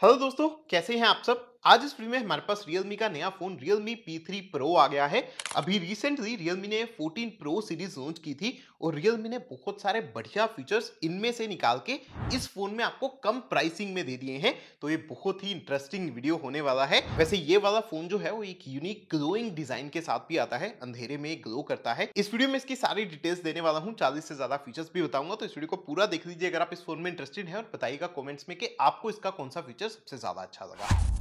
Hello दोस्तों, कैसे हैं आप सब। आज इस वीडियो में हमारे पास Realme का नया फोन Realme P3 Pro आ गया है। अभी रिसेंटली Realme ने 14 Pro सीरीज लॉन्च की थी और Realme ने बहुत सारे बढ़िया फीचर्स इनमें से निकाल के इस फोन में आपको कम प्राइसिंग में दे दिए हैं। तो ये बहुत ही इंटरेस्टिंग वीडियो होने वाला है। वैसे ये वाला फोन जो है वो एक यूनिक ग्लोइंग डिजाइन के साथ भी आता है, अंधेरे में ग्लो करता है। इस वीडियो में इसकी सारी डिटेल्स देने वाला हूँ, 40 से ज्यादा फीचर्स भी बताऊंगा। तो इस वीडियो को पूरा देख लीजिए अगर आप इस फोन में इंटरेस्टेड है और बताइएगा कमेंट्स में कि आपको इसका कौन सा फीचर सबसे ज्यादा अच्छा लगा।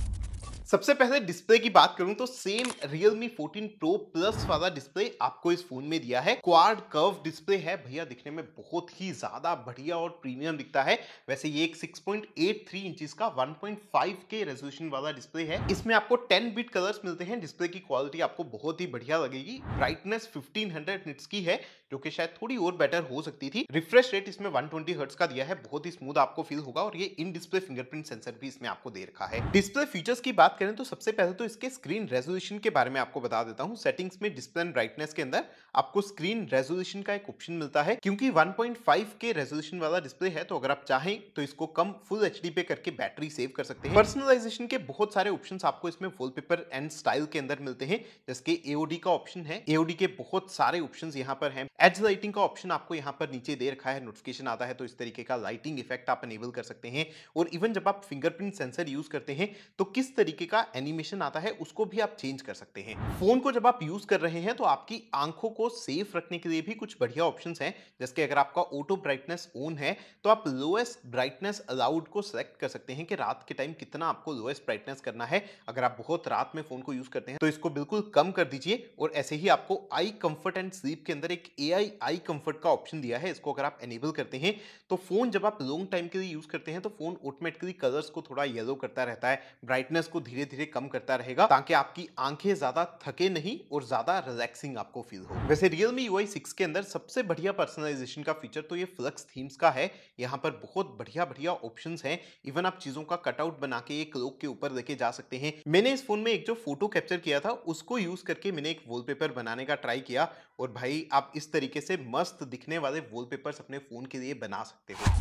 सबसे पहले डिस्प्ले की बात करूं तो सेम Realme 14 Pro Plus वाला डिस्प्ले आपको इस फोन में दिया है। क्वाड कर्व डिस्प्ले है भैया, दिखने में बहुत ही ज्यादा बढ़िया और प्रीमियम दिखता है। वैसे ये एक 6.83 इंचेस का 1.5K रेजोल्यूशन वाला डिस्प्ले है। इसमें आपको 10 बिट कलर्स मिलते हैं। डिस्प्ले की क्वालिटी आपको बहुत ही बढ़िया लगेगी। ब्राइटनेस 1500 निट्स की है, जो कि शायद थोड़ी और बेटर हो सकती थी। रिफ्रेश रेट इसमें 120 हर्ट्ज का दिया है, बहुत ही स्मूथ आपको फील होगा। और ये इन डिस्प्ले फिंगरप्रिंट सेंसर भी इसमें आपको दे रखा है। डिस्प्ले फीचर्स की बात करें तो सबसे पहले तो इसके स्क्रीन रेजोल्यूशन के बारे में आपको बता देता हूं। सेटिंग्स में डिस्प्ले एंड ब्राइटनेस के अंदर आपको स्क्रीन रेजोल्यूशन का एक ऑप्शन मिलता है। क्योंकि 1.5K रेजोल्यूशन वाला डिस्प्ले है तो अगर आप चाहें तो इसको कम फुल एचडी पे करके बैटरी सेव कर सकते हैं। पर्सनलाइजेशन के बहुत सारे ऑप्शंस आपको इसमें वॉलपेपर एंड स्टाइल के अंदर मिलते हैं, जैसे एओडी का ऑप्शन है। एओडी के बहुत सारे ऑप्शंस यहाँ पर हैं। एज लाइटिंग का ऑप्शन आपको यहाँ पर नीचे दे रखा है। नोटिफिकेशन आता है तो इस तरीके का लाइटिंग इफेक्ट आप एनेबल कर सकते हैं। और इवन जब आप फिंगरप्रिंट सेंसर यूज करते हैं तो किस तरीके का एनिमेशन आता है उसको भी आप चेंज कर सकते हैं। फोन को जब आप यूज कर रहे हैं तो आपकी आंखों को सेफ रखने के लिए भी कुछ बढ़िया ऑप्शंस हैं। जैसे अगर आपका ऑटो ब्राइटनेस ऑन है तो आप लोएस्ट ब्राइटनेस अलाउड को सिलेक्ट कर सकते हैं कि रात के टाइम कितना आपको लोएस्ट ब्राइटनेस करना है। अगर आप बहुत रात में फोन को यूज करते हैं तो इसको बिल्कुल कम कर दीजिए। और ऐसे ही आपको आई कंफर्ट एंड स्लीप के अंदर एक एआई आई कंफर्ट का ऑप्शन दिया है। इसको अगर आप एनेबल करते हैं तो फोन जब आप लॉन्ग टाइम के लिए यूज करते हैं तो फोन ऑटोमेटिकली कलर्स को थोड़ा येलो करता रहता है, ब्राइटनेस को धीरे धीरे कम करता रहेगा, ताकि आपकी आंखें ज्यादा थके नहीं और ज्यादा रिलैक्सिंग आपको फील हो। वैसे Realme UI 6 के अंदर सबसे बढ़िया पर्सनलाइजेशन का फीचर तो ये फ्लक्स थीम्स का है। यहाँ पर बहुत बढ़िया बढ़िया ऑप्शंस हैं। इवन आप चीजों का कटआउट बना के एक क्लॉक के ऊपर लेके जा सकते हैं। मैंने इस फोन में एक जो फोटो कैप्चर किया था उसको यूज करके मैंने एक वॉलपेपर बनाने का ट्राई किया। और भाई आप इस तरीके से मस्त दिखने वाले वॉलपेपर्स अपने फोन के लिए बना सकते हो।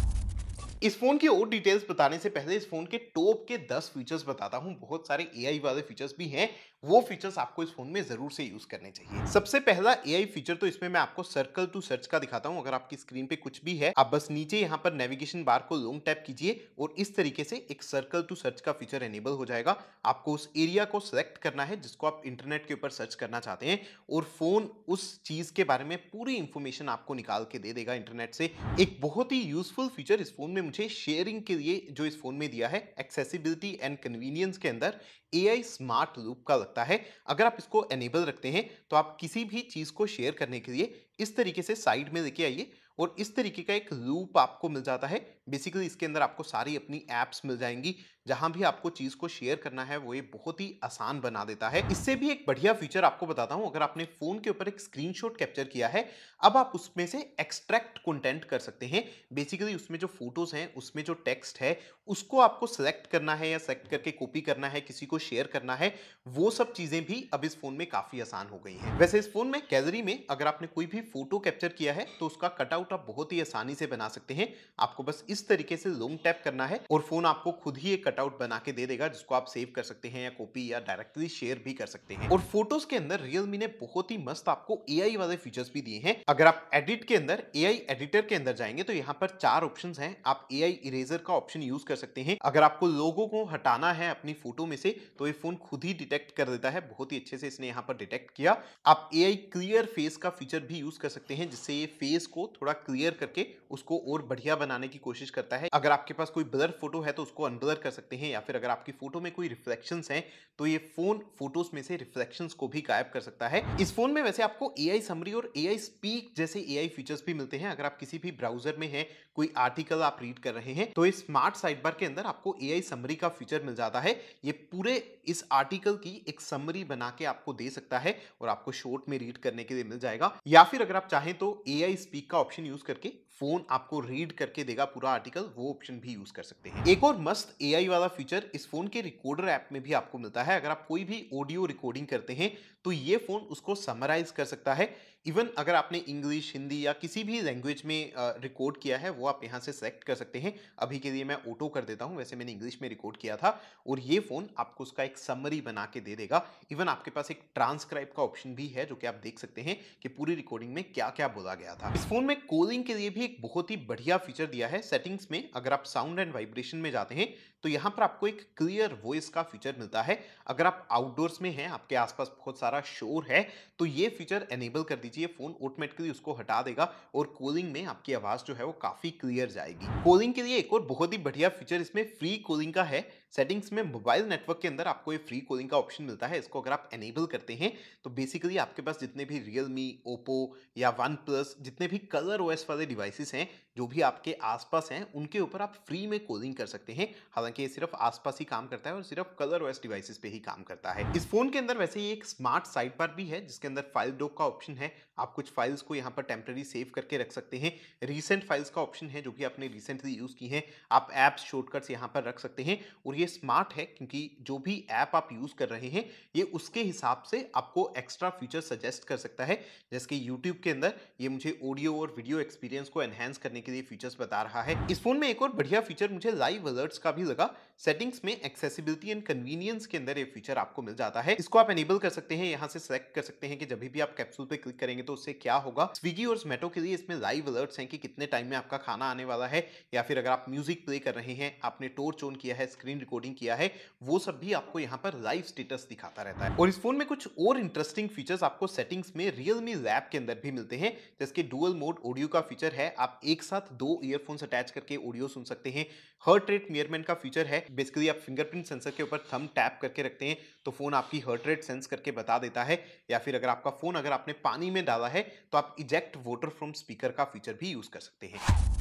इस फोन की और डिटेल्स बताने से पहले इस फोन के टॉप के 10 फीचर्स बताता हूं। बहुत सारे एआई वाले फीचर्स भी हैं, वो फीचर्स आपको इस फोन में जरूर से यूज करने चाहिए। सबसे पहला एआई फीचर तो इसमें मैं आपको सर्कल टू सर्च का दिखाता हूं। अगर आपकी स्क्रीन पे कुछ भी है, आप बस नीचे यहां पर नेविगेशन बार को लॉन्ग टैप कीजिए और इस तरीके से एक सर्कल टू सर्च का फीचर एनेबल हो जाएगा। आपको उस एरिया को सिलेक्ट करना है जिसको आप इंटरनेट के ऊपर सर्च करना चाहते हैं और फोन उस चीज के बारे में पूरी इंफॉर्मेशन आपको निकाल के दे देगा इंटरनेट से। एक बहुत ही यूजफुल फीचर इस फोन में मुझे शेयरिंग के लिए जो इस फोन में दिया है, एक्सेसिबिलिटी एंड कन्वीनियंस के अंदर एआई स्मार्ट लूप का लगता है। अगर आप इसको एनेबल रखते हैं तो आप किसी भी चीज को शेयर करने के लिए इस तरीके से साइड में लेके आइए और इस तरीके का एक लूप आपको मिल जाता है। बेसिकली इसके अंदर आपको सारी अपनी एप्स मिल जाएंगी। जहां भी आपको चीज को शेयर करना है वो ये बहुत ही आसान बना देता है। इससे भी एक बढ़िया फीचर आपको बताता हूं। अगर आपने फोन के ऊपर एक स्क्रीनशॉट कैप्चर किया है, अब आप उसमें से एक्सट्रैक्ट कंटेंट कर सकते हैं। बेसिकली उसमें जो फोटोज हैं उसमें जो टेक्स्ट है उसको आपको सेलेक्ट करना है या सेलेक्ट करके कॉपी करना है, किसी को शेयर करना है, वो सब चीजें भी अब इस फोन में काफी आसान हो गई हैं। वैसे इस फोन में गैलरी में अगर आपने कोई भी फोटो कैप्चर किया है तो उसका कटआउट आप बहुत ही आसानी से बना सकते हैं। आपको बस इस तरीके से लॉन्ग टैप करना है और फोन आपको खुद ही एक कटआउट बना के दे देगा, जिसको आप सेव कर सकते हैं या कॉपी या डायरेक्टली शेयर भी कर सकते हैं। और फोटोज के अंदर Realme ने बहुत ही मस्त आपको एआई वाले फीचर्स भी दिए हैं। अगर आप एडिट के अंदर एआई एडिटर के अंदर जाएंगे तो यहाँ पर 4 ऑप्शंस हैं। आप एआई इरेजर का ऑप्शन यूज कर सकते हैं। अगर आपको लोगों को हटाना है अपनी फोटो में से तो ये फोन खुद ही डिटेक्ट कर देता है, बहुत ही अच्छे से इसने यहाँ पर डिटेक्ट किया। आप एआई क्लियर फेस का फीचर भी यूज कर सकते हैं, जिससे ये फेस को थोड़ा क्लियर करके उसको और बढ़िया बनाने की कोशिश करता है। अगर आपके पास कोई ब्लर फोटो है तो उसको अनब्लर कर सकते हैं, या फिर अगर आपकी फोटो में कोई रिफ्लेक्शंस हैं तो ये फोन फोटोज में से रिफ्लेक्शंस को भी गायब कर सकता है। इस फोन में वैसे आपको एआई समरी और एआई स्पीक जैसे एआई फीचर्स भी मिलते हैं। अगर आप किसी भी ब्राउजर में हैं, कोई आर्टिकल आप रीड कर रहे हैं तो इस स्मार्ट साइड बार के अंदर आपको एआई समरी का फीचर मिल जाता है। ये पूरे इस आर्टिकल की एक समरी बना के आपको दे सकता है और आपको शॉर्ट में रीड करने के लिए मिल जाएगा। या फिर अगर आप चाहें तो एआई स्पीक का ऑप्शन यूज करके फोन आपको रीड करके देगा पूरा आर्टिकल, वो ऑप्शन भी यूज कर सकते हैं। एक और मस्त एआई वाला फीचर इस फोन के रिकॉर्डर ऐप में भी आपको मिलता है। अगर आप कोई भी ऑडियो रिकॉर्डिंग करते हैं तो ये फोन उसको समराइज कर सकता है। इवन अगर आपने इंग्लिश, हिंदी या किसी भी लैंग्वेज में रिकॉर्ड किया है वो आप यहाँ से सेलेक्ट कर सकते हैं। अभी के लिए मैं ऑटो कर देता हूँ, वैसे मैंने इंग्लिश में रिकॉर्ड किया था, और ये फोन आपको उसका एक समरी बना के दे देगा। इवन आपके पास एक ट्रांसक्राइब का ऑप्शन भी है, जो कि आप देख सकते हैं कि पूरी रिकॉर्डिंग में क्या क्या बोला गया था। इस फोन में कॉलिंग के लिए भी एक बहुत ही बढ़िया फीचर दिया है। सेटिंग्स में अगर आप साउंड एंड वाइब्रेशन में जाते हैं तो यहाँ पर आपको एक क्लियर वॉइस का फीचर मिलता है। अगर आप आउटडोर्स में हैं, आपके आसपास बहुत सारा शोर है, तो ये फीचर एनेबल कर दीजिए, फोन ऑटोमेटिकली उसको हटा देगा और कॉलिंग में आपकी आवाज जो है वो काफी क्लियर जाएगी। कॉलिंग के लिए एक और बहुत ही बढ़िया फीचर इसमें फ्री कॉलिंग का है। सेटिंग्स में मोबाइल नेटवर्क के अंदर आपको ये फ्री कॉलिंग का ऑप्शन मिलता है। इसको अगर आप एनेबल करते हैं तो बेसिकली आपके पास जितने भी रियलमी, ओप्पो या वन प्लस, जितने भी कलर ओएस वाले डिवाइसेस हैं जो भी आपके आसपास हैं, उनके ऊपर आप फ्री में कॉलिंग कर सकते हैं। हालांकि ये सिर्फ आसपास ही काम करता है और सिर्फ कलर ओएस डिवाइसेस पे ही काम करता है। इस फोन के अंदर वैसे ही एक स्मार्ट साइड बार भी है जिसके अंदर फाइल डॉक का ऑप्शन है। आप कुछ फाइल्स को यहाँ पर टेम्पररी सेव करके रख सकते हैं। रिसेंट फाइल्स का ऑप्शन है, जो भी आपने रिसेंटली यूज की हैं। आप एप्स, शॉर्टकट्स यहाँ पर रख सकते हैं। और ये स्मार्ट है क्योंकि जो भी ऐप आप यूज कर रहे हैं ये उसके हिसाब से आपको एक्स्ट्रा फीचर सजेस्ट कर सकता है। जैसे कि यूट्यूब के अंदर ये मुझे ऑडियो और वीडियो एक्सपीरियंस को एनहांस करने के लिए फीचर्स बता रहा है। इस फोन में एक और बढ़िया फीचर मुझे लाइव अलर्ट्स का भी लगा। सेटिंग्स में एक्सेसिबिलिटी एंड कन्वीनियंस के अंदर ये फीचर आपको मिल जाता है। इसको आप एनेबल कर सकते हैं। यहाँ से सेलेक्ट कर सकते हैं कि जब भी आप कैप्सूल पे क्लिक करेंगे तो उससे क्या होगा। स्विगी और जोमेटो के लिए इसमें लाइव अलर्ट्स हैं कि कितने टाइम में आपका खाना आने वाला है, या फिर अगर आप म्यूजिक प्ले कर रहे हैं, आपने टॉर्च ऑन किया है, स्क्रीन रिकॉर्डिंग किया है, वो सब भी आपको यहाँ पर लाइव स्टेटस दिखाता रहता है। और इस फोन में कुछ और इंटरेस्टिंग फीचर्स आपको सेटिंग्स में रियलमी लैब के अंदर भी मिलते हैं। जैसे कि डुअल मोड ऑडियो का फीचर है, आप एक साथ 2 ईयरफोन्स अटैच करके ऑडियो सुन सकते हैं। हार्ट रेट मेजरमेंट का फीचर है। बेसिकली आप फिंगरप्रिंट सेंसर के ऊपर थंब टैप करके रखते हैं तो फोन आपकी हार्ट रेट सेंस करके बता देता है। या फिर अगर आपका फोन अगर आपने पानी में डाला है तो आप इजेक्ट वाटर फ्रॉम स्पीकर का फीचर भी यूज कर सकते हैं।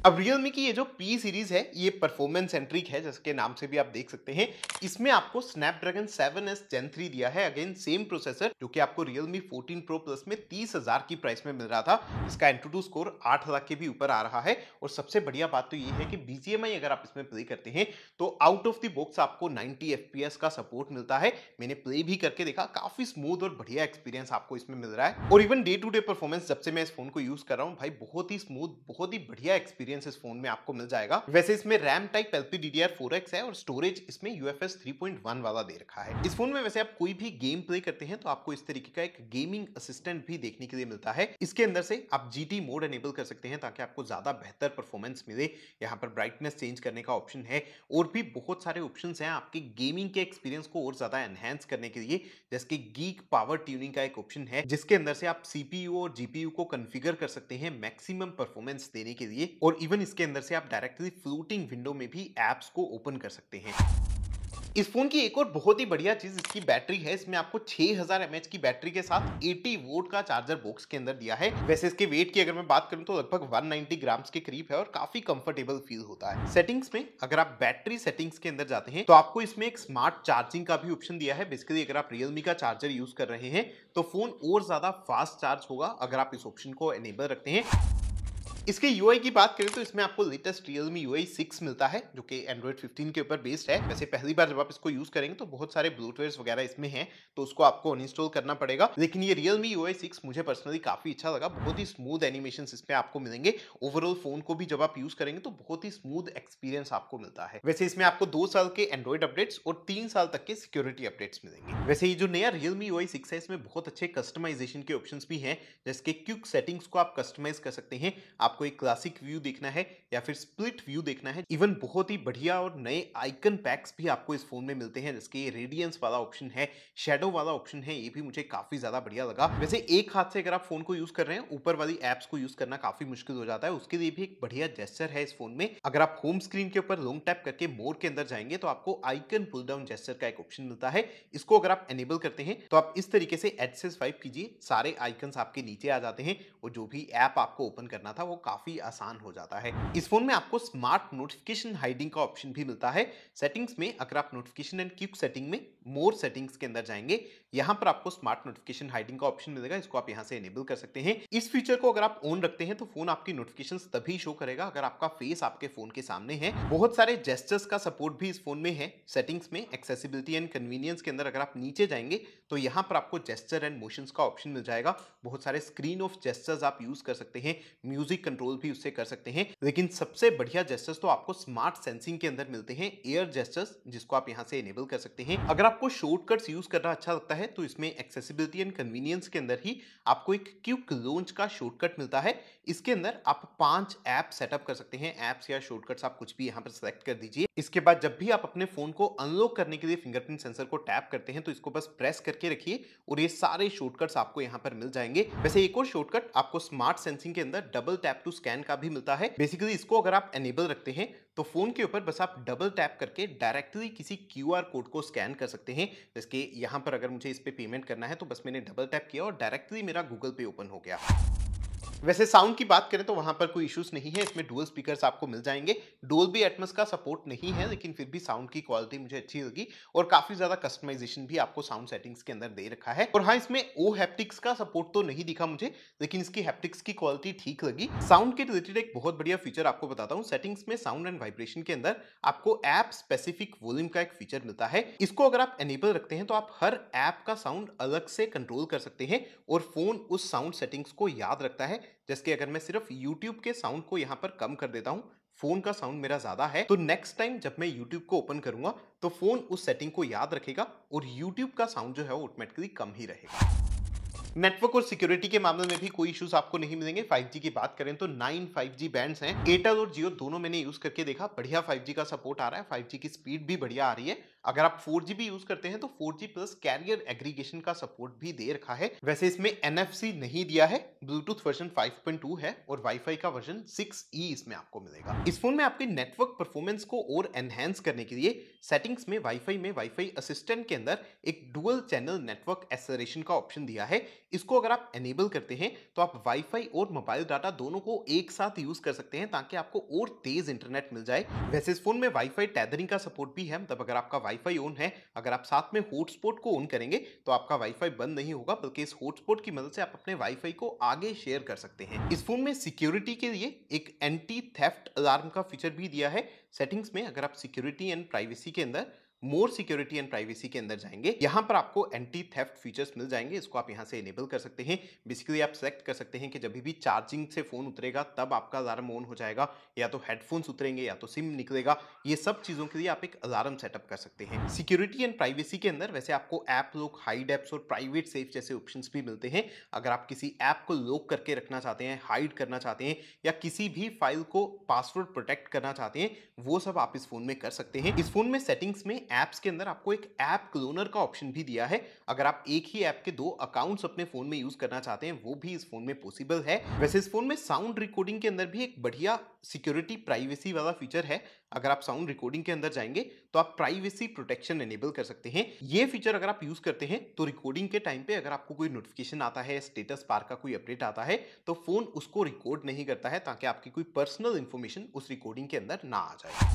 अब Realme की ये जो P सीरीज है ये परफॉर्मेंस सेंट्रिक है, जैसे के नाम से भी आप देख सकते हैं। इसमें आपको Snapdragon 7S Gen 3 दिया है। अगेन सेम प्रोसेसर जो कि आपको Realme 14 Pro Plus में 30,000 की प्राइस में मिल रहा था। इसका Antutu स्कोर 8 लाख के भी ऊपर आ रहा है। और सबसे बढ़िया बात तो ये है कि BGMI अगर आप इसमें प्ले करते हैं तो आउट ऑफ द बॉक्स आपको 90 FPS का सपोर्ट मिलता है। मैंने प्ले भी करके देखा, काफी स्मूथ और बढ़िया एक्सपीरियंस आपको इसमें मिल रहा है। और even day to day performance जब से मैं इस फोन को यूज कर रहा हूँ भाई, बहुत ही स्मूथ, बहुत ही बढ़िया एक्सपीरियंस इस फोन में आपको मिल जाएगा। वैसे इसमें रैम टाइप LPDDR4X है और स्टोरेज इसमें UFS 3.1 वाला दे रखा है। इस फोन में वैसे आप कोई भी गेम प्ले करते हैं तो आपको इस तरीके का एक गेमिंग असिस्टेंट भी देखने के लिए मिलता है। इसके अंदर से आप GT मोड एनेबल कर सकते हैं ताकि आपको ज्यादा बेहतर परफॉर्मेंस मिले। यहाँ पर ब्राइटनेस चेंज करने का ऑप्शन है और भी बहुत सारे ऑप्शन हैं आपके गेमिंग के एक्सपीरियंस को और ज्यादा एनहेंस करने के लिए। जैसे कि गीक पावर ट्यूनिंग का एक ऑप्शन है जिसके अंदर से आप CPU और GPU को कॉन्फ़िगर कर सकते हैं मैक्सिमम परफॉर्मेंस देने के लिए। और इवन इसके अंदर से आप डायरेक्टली फ्लोटिंग विंडो में भी एप्स को ओपन कर सकते हैं। इस फोन की एक और बहुत ही बढ़िया चीज इसकी बैटरी है। इसमें आपको 6000 mAh की बैटरी के साथ 80 वोल्ट का चार्जर बॉक्स के अंदर दिया है। वैसे इसके वेट की अगर मैं बात करूं तो लगभग 190 ग्राम्स के करीब है और काफी कंफर्टेबल फील होता है। सेटिंग्स में अगर आप बैटरी सेटिंग्स के अंदर जाते हैं तो आपको इसमें एक स्मार्ट चार्जिंग का भी ऑप्शन दिया है। बेसिकली अगर आप रियलमी का चार्जर यूज कर रहे हैं तो फोन और ज्यादा फास्ट चार्ज होगा अगर आप इस ऑप्शन को एनेबल रखते हैं। इसके UI की बात करें तो इसमें आपको लेटेस्ट Realme UI 6 मिलता है जो कि Android 15 के ऊपर बेस्ड है। वैसे पहली बार जब आप इसको यूज करेंगे तो बहुत सारे ब्लोटवेयर्स वगैरह इसमें हैं तो उसको आपको अनइंस्टॉल करना पड़ेगा। लेकिन ये Realme UI 6 मुझे पर्सनली काफी अच्छा लगा। बहुत ही स्मूथ एनिमेशंस इसमें आपको मिलेंगे। ओवरऑल फोन को भी जब आप यूज करेंगे तो बहुत ही स्मूथ एक्सपीरियंस आपको मिलता है। वैसे इसमें आपको 2 साल के एंड्रॉइड अपडेट्स और 3 साल तक के सिक्योरिटी अपडेट्स मिलेंगे। वैसे ये जो नया Realme UI 6 है इसमें बहुत अच्छे कस्टमाइजेशन के ऑप्शंस भी हैं। जैसे कि क्विक सेटिंग्स को आप कस्टमाइज कर सकते हैं। आपको एक क्लासिक व्यू देखना है या फिर स्प्लिट व्यू देखना है। इवन बहुत ही बढ़िया और नए आइकन पैक्स भी आपको इस फोन में मिलते हैं। जिसके रेडियंस वाला ऑप्शन है, शैडो वाला ऑप्शन है, ये भी मुझे काफी ज्यादा बढ़िया लगा। वैसे एक हाथ से अगर आप फोन को यूज कर रहे हैं ऊपर वाली एप्स को यूज करना काफी मुश्किल हो जाता है, उसके लिए भी एक बढ़िया जेस्चर है इस फोन में। अगर आप होम स्क्रीन के ऊपर लॉन्ग टैप करके मोर के अंदर जाएंगे तो आपको आइकन पुल डाउन जेस्चर का एक ऑप्शन मिलता है। इसको अगर आप एनेबल करते हैं तो आप इस तरीके से एड से स्वाइप कीजिए, सारे आइकन्स आपके नीचे आ जाते हैं और जो भी ऐप आपको ओपन करना था वो काफी आसान हो जाता है। इस फोन में आपको स्मार्ट नोटिफिकेशन हाइडिंग का ऑप्शन भी मिलता है। सेटिंग्स में अगर आप नोटिफिकेशन एंड क्विक सेटिंग में मोर सेटिंग्स के अंदर जाएंगे, यहाँ पर आपको स्मार्ट नोटिफिकेशन हाइडिंग का ऑप्शन मिलेगा। इसको आप यहाँ से एनेबल कर सकते हैं। इस फीचर को अगर आप ऑन रखते हैं तो फोन आपकी नोटिफिकेशंस तभी शो करेगा अगर आपका फेस आपके फोन के सामने है। बहुत सारे जेस्चर्स का सपोर्ट भी इस फोन में है। सेटिंग्स में एक्सेसिबिलिटी एंड कन्वीनियंस के अंदर अगर आप नीचे जाएंगे तो यहाँ पर आपको जेस्चर एंड मोशंस का ऑप्शन मिल जाएगा। बहुत सारे स्क्रीन ऑफ जेस्चर्स आप यूज कर सकते हैं, म्यूजिक कंट्रोल भी उससे कर सकते हैं। लेकिन सबसे बढ़िया जेस्चर्स तो आपको स्मार्ट सेंसिंग के अंदर मिलते हैं, एयर जेस्चर्स, जिसको आप यहाँ से एनेबल कर सकते हैं। अगर आपको शॉर्टकट्स यूज करना अच्छा लगता है तो इसमें एक्सेसिबिलिटी एंड कन्वीनियंस के अंदर ही आपको एक क्विक लॉन्च का शॉर्टकट मिलता है। इसके अंदर आप 5 ऐप सेटअप कर सकते हैं। ऐप्स या शॉर्टकट्स आप कुछ भी यहाँ पर सेलेक्ट कर दीजिए। इसके बाद जब भी आप अपने फोन को अनलॉक करने के लिए फिंगरप्रिंट सेंसर को टैप करते हैं तो इसको बस प्रेस करके रखिए और ये सारे शॉर्टकट्स आपको यहाँ पर मिल जाएंगे। वैसे एक और शॉर्टकट आपको स्मार्ट सेंसिंग के अंदर डबल टैप टू स्कैन का भी मिलता है। बेसिकली इसको अगर आप एनेबल रखते हैं तो फोन के ऊपर बस आप डबल टैप करके डायरेक्टली किसी क्यूआर कोड को स्कैन कर सकते हैं। जैसे यहाँ पर अगर मुझे इस पे पेमेंट करना है तो बस मैंने डबल टैप किया और डायरेक्टली मेरा गूगल पे ओपन हो गया। वैसे साउंड की बात करें तो वहां पर कोई इश्यूज नहीं है। इसमें डुअल स्पीकर्स आपको मिल जाएंगे। डोल्बी एटमॉस का सपोर्ट नहीं है, लेकिन फिर भी साउंड की क्वालिटी मुझे अच्छी लगी और काफी ज्यादा कस्टमाइजेशन भी आपको साउंड सेटिंग्स के अंदर दे रखा है। और हाँ, इसमें ओ हैप्टिक्स का सपोर्ट तो नहीं दिखा मुझे, लेकिन इसकी हैप्टिक्स की क्वालिटी ठीक लगी। साउंड के रिलेटेड एक बहुत बढ़िया फीचर आपको बताता हूँ। सेटिंग्स में साउंड एंड वाइब्रेशन के अंदर आपको ऐप स्पेसिफिक वॉल्यूम का एक फीचर मिलता है। इसको अगर आप एनेबल रखते हैं तो आप हर ऐप का साउंड अलग से कंट्रोल कर सकते हैं और फोन उस साउंड सेटिंग्स को याद रखता है। जैसे कि अगर मैं सिर्फ YouTube के साउंड को यहाँ पर कम कर देता हूँ, फोन का साउंड मेरा ज्यादा है, तो नेक्स्ट टाइम जब मैं YouTube को ओपन करूंगा तो फोन उस सेटिंग को याद रखेगा और YouTube का साउंड जो है वो ऑटोमेटिकली कम ही रहेगा। नेटवर्क और सिक्योरिटी के मामले में भी कोई इश्यूज आपको नहीं मिलेंगे। 5G की बात करें तो 9 5G बैंड्स हैं। एयरटेल और जियो दोनों मैंने यूज करके देखा, बढ़िया 5G का सपोर्ट आ रहा है। 5G की स्पीड भी बढ़िया आ रही है। अगर आप 4G भी यूज करते हैं तो 4G प्लस कैरियर एग्रीगेशन का सपोर्ट भी दे रखा है। वैसे इसमें NFC नहीं दिया है, ब्लूटूथ वर्जन 5.2 है और वाईफाई का वर्जन 6E इसमें आपको मिलेगा। इस फोन में आपके नेटवर्क परफॉर्मेंस को और एनहेंस करने के लिए सेटिंग्स में वाईफाई असिस्टेंट के अंदर एक डुअल चैनल नेटवर्क एक्सेलरेशन का ऑप्शन दिया है। इसको अगर आप एनेबल करते हैं तो आप वाईफाई और मोबाइल डाटा दोनों को एक साथ यूज कर सकते हैं ताकि आपको और तेज इंटरनेट मिल जाए। वैसे इस फोन में वाईफाई टेथरिंग का सपोर्ट भी है, मतलब अगर आपका वाईफाई ऑन है, अगर आप साथ में हॉटस्पॉट को ऑन करेंगे तो आपका वाईफाई बंद नहीं होगा, बल्कि इस हॉटस्पॉट की मदद से आप अपने वाईफाई को आगे शेयर कर सकते हैं। इस फोन में सिक्योरिटी के लिए एक एंटी थेफ्ट अलार्म का फीचर भी दिया है। सेटिंग्स में अगर आप सिक्योरिटी एंड प्राइवेसी के अंदर मोर सिक्योरिटी एंड प्राइवेसी के अंदर जाएंगे, यहां पर आपको एंटी थेफ्ट फीचर्स मिल जाएंगे। इसको आप यहां से इनेबल कर सकते हैं। बेसिकली आप सेलेक्ट कर सकते हैं कि जब भी चार्जिंग से फोन उतरेगा तब आपका अलार्म ऑन हो जाएगा, या तो हेडफोन्स उतरेंगे या तो सिम निकलेगा। ये सब चीजों के लिए आप एक अलार्म सेटअप कर सकते हैं। सिक्योरिटी एंड प्राइवेसी के अंदर वैसे आपको ऐप लॉक, हाइड एप्स और प्राइवेट सेफ जैसे ऑप्शंस भी मिलते हैं। अगर आप किसी ऐप को लॉक करके रखना चाहते हैं, हाइड करना चाहते हैं, या किसी भी फाइल को पासवर्ड प्रोटेक्ट करना चाहते हैं, वो सब आप इस फोन में कर सकते हैं। इस फोन में सेटिंग्स में ऐप्स के अंदर आपको एक ऐप क्लोनर का ऑप्शन भी दिया है। अगर आप एक ही ऐप के 2 अकाउंट्स अपने फोन में यूज करना चाहते हैं, वो भी इस फोन में पॉसिबल है। वैसे इस फोन में साउंड रिकॉर्डिंग के अंदर भी एक बढ़िया सिक्योरिटी प्राइवेसी वाला फीचर है। अगर आप साउंड रिकॉर्डिंग के अंदर जाएंगे तो आप प्राइवेसी प्रोटेक्शन एनेबल कर सकते हैं। ये फीचर अगर आप यूज करते हैं तो रिकॉर्डिंग के टाइम पे अगर आपको कोई नोटिफिकेशन आता है, स्टेटस बार का कोई अपडेट आता है, तो फोन उसको रिकॉर्ड नहीं करता है ताकि आपकी कोई पर्सनल इंफॉर्मेशन उस रिकॉर्डिंग के अंदर ना आ जाए।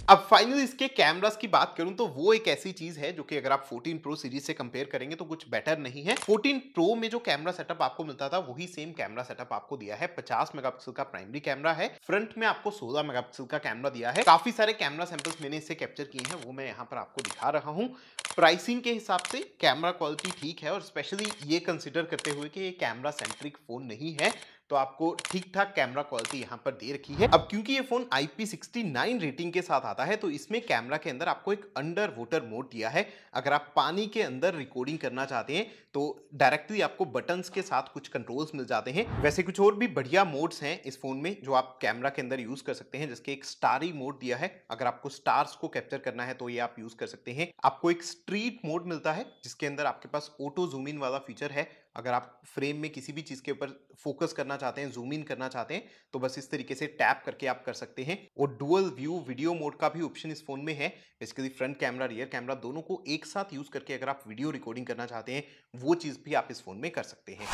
अब फाइनली इसके कैमरास की बात करूं तो वो एक ऐसी चीज है जो कि अगर आप 14 प्रो सीरीज से कंपेयर करेंगे तो कुछ बेटर नहीं है। 14 प्रो में जो कैमरा सेटअप आपको मिलता था वही सेम कैमरा सेटअप आपको दिया है। 50 मेगापिक्सल का प्राइमरी कैमरा है, फ्रंट में आपको 16 मेगापिक्सल का कैमरा दिया है। काफी सारे कैमरा सैंपल्स मैंने इससे कैप्चर किए हैं, वो मैं यहाँ पर आपको दिखा रहा हूँ। प्राइसिंग के हिसाब से कैमरा क्वालिटी ठीक है और स्पेशली ये कंसिडर करते हुए कि ये कैमरा सेंट्रिक फोन नहीं है, तो आपको ठीक ठाक कैमरा क्वालिटी यहाँ पर दे रखी है। अब क्योंकि ये फोन IP69 रेटिंग के साथ आता है तो इसमें कैमरा के अंदर आपको एक अंडर वाटर मोड दिया है। अगर आप पानी के अंदर रिकॉर्डिंग करना चाहते हैं तो डायरेक्टली आपको बटन्स के साथ कुछ कंट्रोल्स मिल जाते हैं। वैसे कुछ और भी बढ़िया मोड्स हैं इस फोन में जो आप कैमरा के अंदर यूज कर सकते हैं, जिसके एक स्टारी मोड दिया है। अगर आपको स्टार्स को कैप्चर करना है तो ये आप यूज कर सकते हैं। आपको एक स्ट्रीट मोड मिलता है जिसके अंदर आपके पास ऑटो जूम इन वाला फीचर है। अगर आप फ्रेम में किसी भी चीज के ऊपर फोकस करना चाहते हैं, जूम इन करना चाहते हैं, तो बस इस तरीके से टैप करके आप कर सकते हैं। और डुअल व्यू वीडियो मोड का भी ऑप्शन इस फोन में है। Basically front camera, rear camera दोनों को एक साथ यूज करके अगर आप वीडियो रिकॉर्डिंग करना चाहते हैं, वो चीज भी आप इस फोन में कर सकते हैं।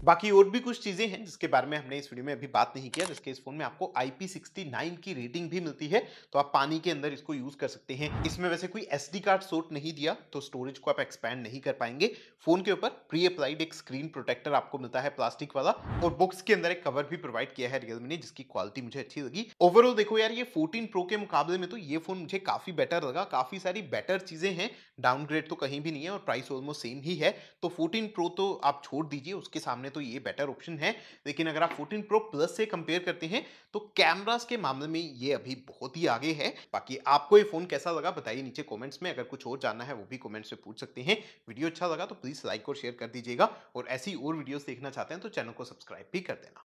बाकी और भी कुछ चीजें हैं जिसके बारे में हमने इस वीडियो में अभी बात नहीं किया, जिसके इस फोन में आपको IP69 की रेटिंग भी मिलती है, तो आप पानी के अंदर इसको यूज कर सकते हैं। इसमें वैसे कोई SD कार्ड स्लॉट नहीं दिया, तो स्टोरेज को आप एक्सपैंड नहीं कर पाएंगे। फोन के ऊपर प्री अप्लाइड एक स्क्रीन प्रोटेक्टर आपको मिलता है प्लास्टिक वाला, और बॉक्स के अंदर एक कवर भी प्रोवाइड किया है रियलमी ने, जिसकी क्वालिटी मुझे अच्छी लगी। ओवरऑल देखो यार, ये 14 प्रो के मुकाबले में तो ये फोन मुझे काफी बेटर लगा। काफी सारी बेटर चीजें हैं, डाउनग्रेड तो कहीं भी नहीं है, और प्राइस ऑलमोस्ट सेम ही है। तो 14 प्रो तो आप छोड़ दीजिए, उसके सामने तो ये बेटर ऑप्शन है। लेकिन अगर आप 14 प्रो प्लस से कंपेयर करते हैं तो कैमरास के मामले में ये अभी बहुत ही आगे है। बाकी आपको ये फोन कैसा लगा बताइए नीचे कमेंट्स में। अगर कुछ और जानना है वो भी कमेंट्स में पूछ सकते हैं। वीडियो अच्छा लगा तो प्लीज लाइक और शेयर कर दीजिएगा, और ऐसी और वीडियोस देखना चाहते हैं तो चैनल को सब्सक्राइब भी कर देना।